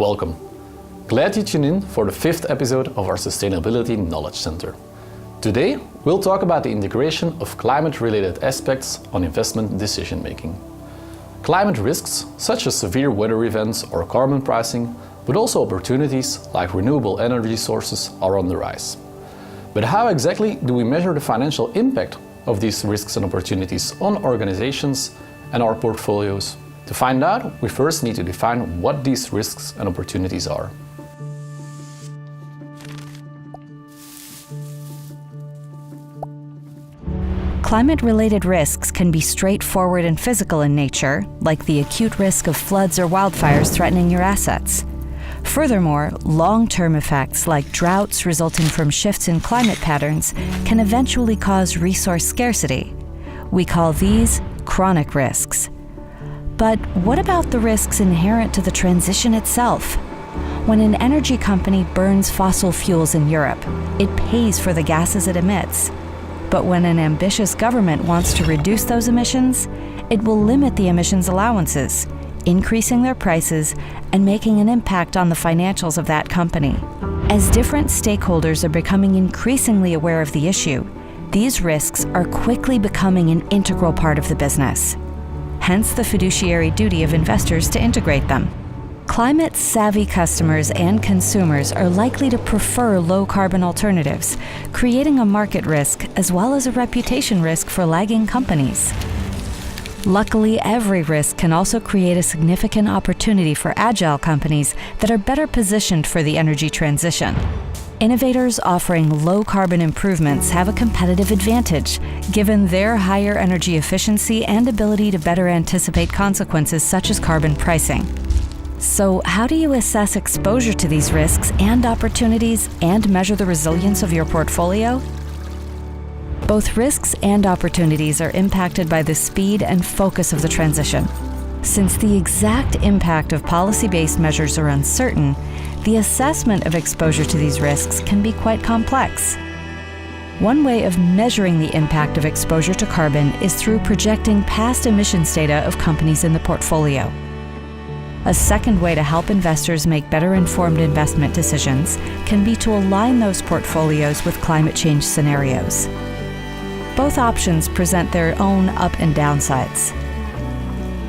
welcome. Glad you tuned in for the 5th episode of our Sustainability Knowledge Center. Today, we'll talk about the integration of climate-related aspects on investment decision-making. Climate risks, such as severe weather events or carbon pricing, but also opportunities like renewable energy sources are on the rise. But how exactly do we measure the financial impact of these risks and opportunities on organizations and our portfolios? To find out, we first need to define what these risks and opportunities are. Climate-related risks can be straightforward and physical in nature, like the acute risk of floods or wildfires threatening your assets. Furthermore, long-term effects like droughts resulting from shifts in climate patterns can eventually cause resource scarcity. We call these chronic risks. But what about the risks inherent to the transition itself? When an energy company burns fossil fuels in Europe, it pays for the gases it emits. But when an ambitious government wants to reduce those emissions, it will limit the emissions allowances, increasing their prices and making an impact on the financials of that company. As different stakeholders are becoming increasingly aware of the issue, these risks are quickly becoming an integral part of the business. Hence the fiduciary duty of investors to integrate them. Climate-savvy customers and consumers are likely to prefer low-carbon alternatives, creating a market risk as well as a reputation risk for lagging companies. Luckily, every risk can also create a significant opportunity for agile companies that are better positioned for the energy transition. Innovators offering low-carbon improvements have a competitive advantage, given their higher energy efficiency and ability to better anticipate consequences such as carbon pricing. So, how do you assess exposure to these risks and opportunities and measure the resilience of your portfolio? Both risks and opportunities are impacted by the speed and focus of the transition. Since the exact impact of policy-based measures are uncertain, the assessment of exposure to these risks can be quite complex. One way of measuring the impact of exposure to carbon is through projecting past emissions data of companies in the portfolio. A second way to help investors make better informed investment decisions can be to align those portfolios with climate change scenarios. Both options present their own up and downsides.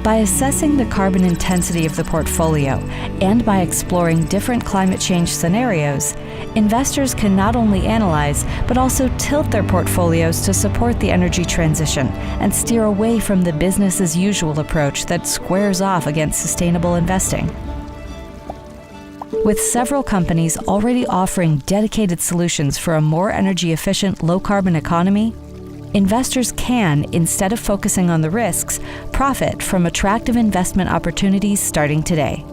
By assessing the carbon intensity of the portfolio and by exploring different climate change scenarios, investors can not only analyze but also tilt their portfolios to support the energy transition and steer away from the business-as-usual approach that squares off against sustainable investing. With several companies already offering dedicated solutions for a more energy-efficient, low-carbon economy, investors can, instead of focusing on the risks, profit from attractive investment opportunities starting today.